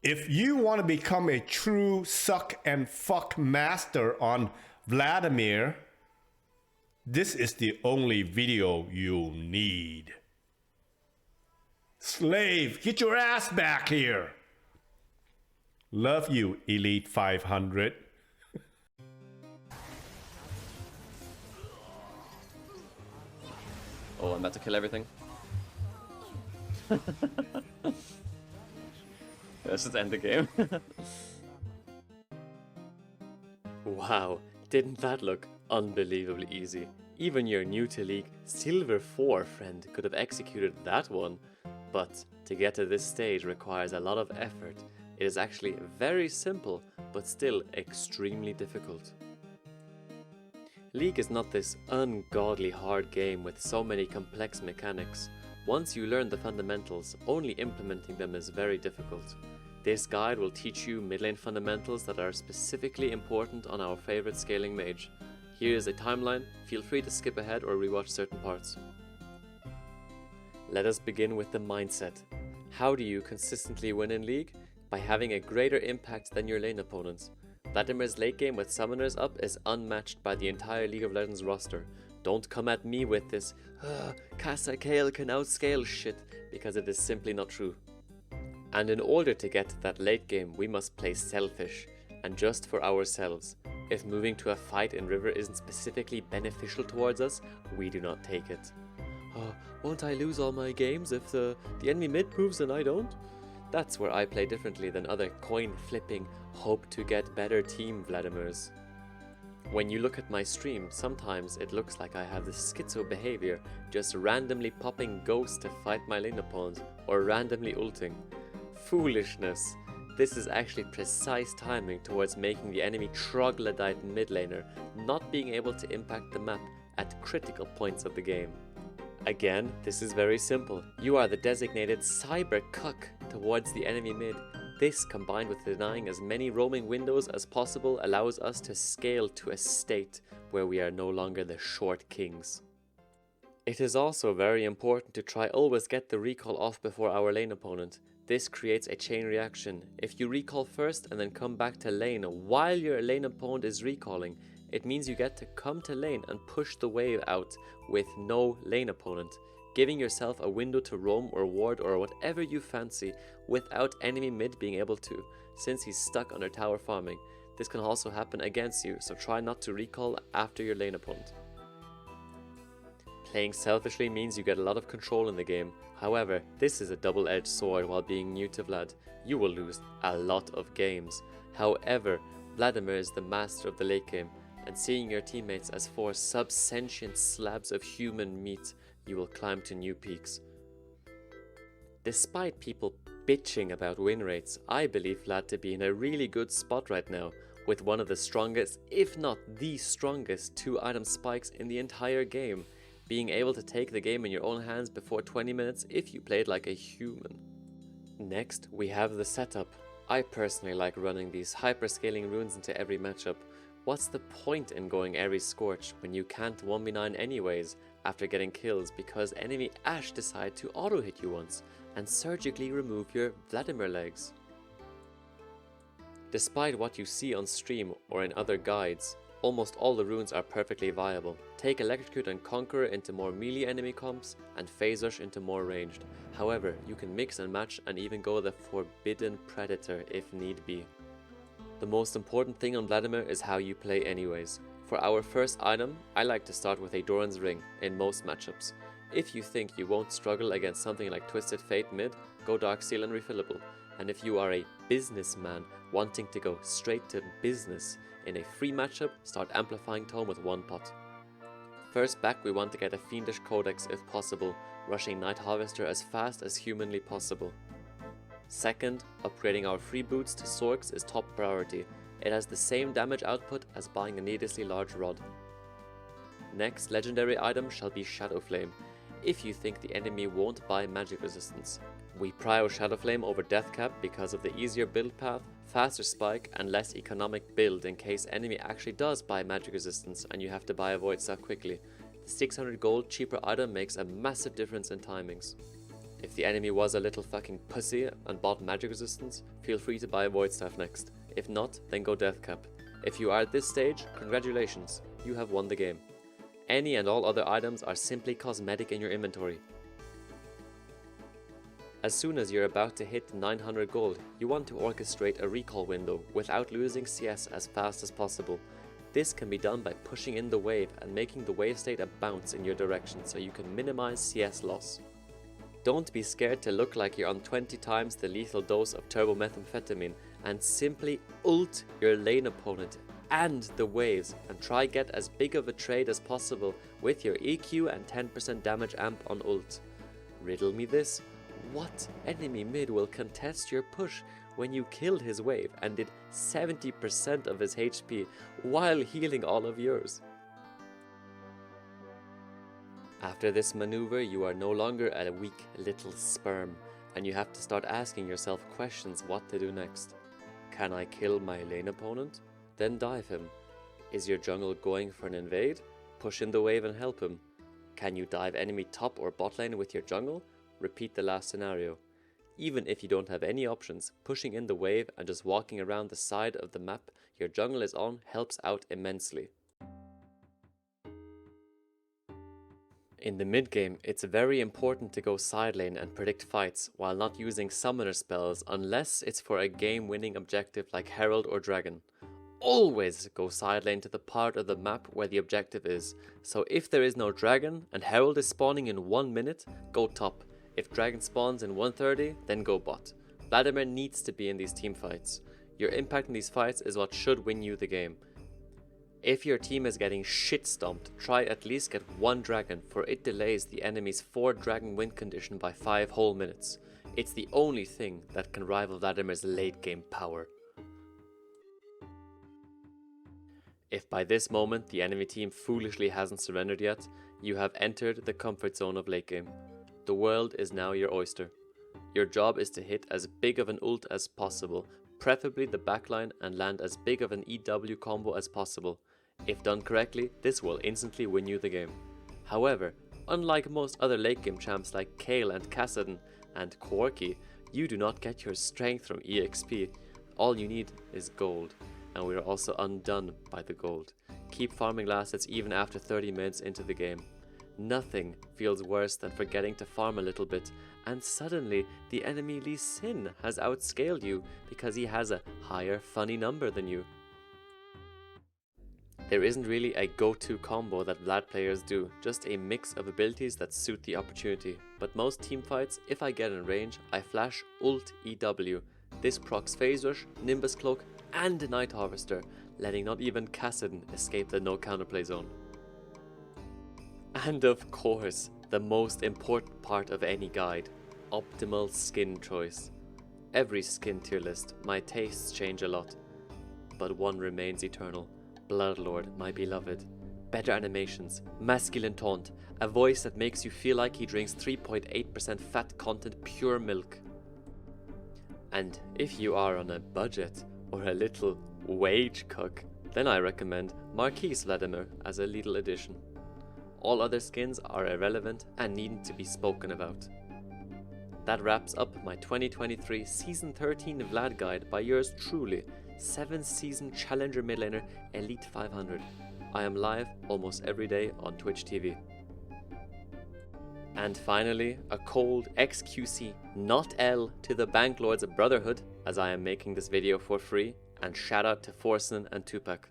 If you want to become a true suck and fuck master on Vladimir, this is the only video you'll need. Slave, get your ass back here. Love you, Elite 500. Oh, I'm about to kill everything. Let's just end the game. Wow, didn't that look unbelievably easy? Even your new to League Silver 4 friend could have executed that one. But to get to this stage requires a lot of effort. It is actually very simple, but still extremely difficult. League is not this ungodly hard game with so many complex mechanics. Once you learn the fundamentals, only implementing them is very difficult. This guide will teach you mid lane fundamentals that are specifically important on our favorite scaling mage. Here is a timeline, feel free to skip ahead or rewatch certain parts. Let us begin with the mindset. How do you consistently win in League? By having a greater impact than your lane opponents. Vladimir's late game with summoners up is unmatched by the entire League of Legends roster. Don't come at me with this Casa Kale can outscale shit, because it is simply not true. And in order to get to that late game, we must play selfish, and just for ourselves. If moving to a fight in River isn't specifically beneficial towards us, we do not take it. Won't I lose all my games if the enemy mid moves and I don't? That's where I play differently than other coin-flipping, hope-to-get-better team Vladimirs. When you look at my stream, sometimes it looks like I have this schizo behavior, just randomly popping ghosts to fight my lane opponent, or randomly ulting. Foolishness! This is actually precise timing towards making the enemy troglodyte mid laner not being able to impact the map at critical points of the game. Again, this is very simple. You are the designated cyber cuck towards the enemy mid. This, combined with denying as many roaming windows as possible, allows us to scale to a state where we are no longer the short kings. It is also very important to try always get the recall off before our lane opponent. This creates a chain reaction. If you recall first and then come back to lane while your lane opponent is recalling, it means you get to come to lane and push the wave out with no lane opponent, giving yourself a window to roam or ward or whatever you fancy without enemy mid being able to, since he's stuck under tower farming. This can also happen against you, so try not to recall after your lane opponent. Playing selfishly means you get a lot of control in the game. However, this is a double-edged sword while being new to Vlad. You will lose a lot of games. However, Vladimir is the master of the late game, and seeing your teammates as four subsentient slabs of human meat, you will climb to new peaks. Despite people bitching about win rates, I believe Vlad to be in a really good spot right now, with one of the strongest, if not the strongest, 2-item spikes in the entire game, being able to take the game in your own hands before 20 minutes if you played like a human. Next, we have the setup. I personally like running these hyper-scaling runes into every matchup. What's the point in going Ares Scorch when you can't 1v9 anyways after getting kills because enemy Ashe decide to auto-hit you once and surgically remove your Vladimir legs? Despite what you see on stream or in other guides, almost all the runes are perfectly viable. Take Electrocute and Conqueror into more melee enemy comps and Phase Rush into more ranged. However, you can mix and match and even go the Forbidden Predator if need be. The most important thing on Vladimir is how you play anyways. For our first item, I like to start with a Doran's Ring in most matchups. If you think you won't struggle against something like Twisted Fate mid, go Darksteel and Refillable. And if you are a businessman wanting to go straight to business, in a free matchup, start Amplifying Tome with 1 pot. First back, we want to get a Fiendish Codex if possible, rushing Night Harvester as fast as humanly possible. Second, upgrading our free boots to Sorks is top priority. It has the same damage output as buying a needlessly large rod. Next legendary item shall be Shadow Flame, if you think the enemy won't buy magic resistance. We prio Shadow Flame over Death Cap because of the easier build path, faster spike and less economic build in case enemy actually does buy magic resistance and you have to buy a void stuff quickly. The 600 gold cheaper item makes a massive difference in timings. If the enemy was a little fucking pussy and bought magic resistance, feel free to buy Void Staff next. If not, then go Death Cap. If you are at this stage, congratulations, you have won the game. Any and all other items are simply cosmetic in your inventory. As soon as you're about to hit 900 gold, you want to orchestrate a recall window without losing CS as fast as possible. This can be done by pushing in the wave and making the wave state a bounce in your direction so you can minimize CS loss. Don't be scared to look like you're on 20 times the lethal dose of turbomethamphetamine and simply ult your lane opponent and the waves and try get as big of a trade as possible with your EQ and 10% damage amp on ult. Riddle me this, what enemy mid will contest your push when you killed his wave and did 70% of his HP while healing all of yours? After this maneuver, you are no longer a weak little sperm, and you have to start asking yourself questions what to do next. Can I kill my lane opponent? Then dive him. Is your jungle going for an invade? Push in the wave and help him. Can you dive enemy top or bot lane with your jungle? Repeat the last scenario. Even if you don't have any options, pushing in the wave and just walking around the side of the map your jungle is on helps out immensely. In the mid game, it's very important to go side lane and predict fights while not using summoner spells unless it's for a game-winning objective like Herald or Dragon. Always go side lane to the part of the map where the objective is, so if there is no Dragon and Herald is spawning in 1 minute, go top. If Dragon spawns in 1:30, then go bot. Vladimir needs to be in these team fights. Your impact in these fights is what should win you the game. If your team is getting shit stomped, try at least get 1 dragon, for it delays the enemy's 4 dragon win condition by 5 whole minutes. It's the only thing that can rival Vladimir's late game power. If by this moment the enemy team foolishly hasn't surrendered yet, you have entered the comfort zone of late game. The world is now your oyster. Your job is to hit as big of an ult as possible, preferably the backline, and land as big of an EW combo as possible. If done correctly, this will instantly win you the game. However, unlike most other late game champs like Kale and Kassadin and Corki, you do not get your strength from EXP. All you need is gold, and we are also undone by the gold. Keep farming assets even after 30 minutes into the game. Nothing feels worse than forgetting to farm a little bit, and suddenly the enemy Lee Sin has outscaled you because he has a higher funny number than you. There isn't really a go-to combo that Vlad players do, just a mix of abilities that suit the opportunity. But most teamfights, if I get in range, I flash ult EW. This procs Phase Rush, Nimbus Cloak and Night Harvester, letting not even Kassadin escape the no counterplay zone. And of course, the most important part of any guide, optimal skin choice. Every skin tier list, my tastes change a lot, but one remains eternal. Bloodlord, my beloved. Better animations, masculine taunt, a voice that makes you feel like he drinks 3.8% fat content pure milk. And if you are on a budget or a little wage cook, then I recommend Marquise Vladimir as a little addition. All other skins are irrelevant and needn't to be spoken about. That wraps up my 2023 Season 13 Vlad guide by yours truly, 7th season Challenger mid laner Elite500. I am live almost every day on Twitch TV. And finally, a cold XQC, not L, to the Banklords Brotherhood, as I am making this video for free, and shout out to Forsen and Tupac.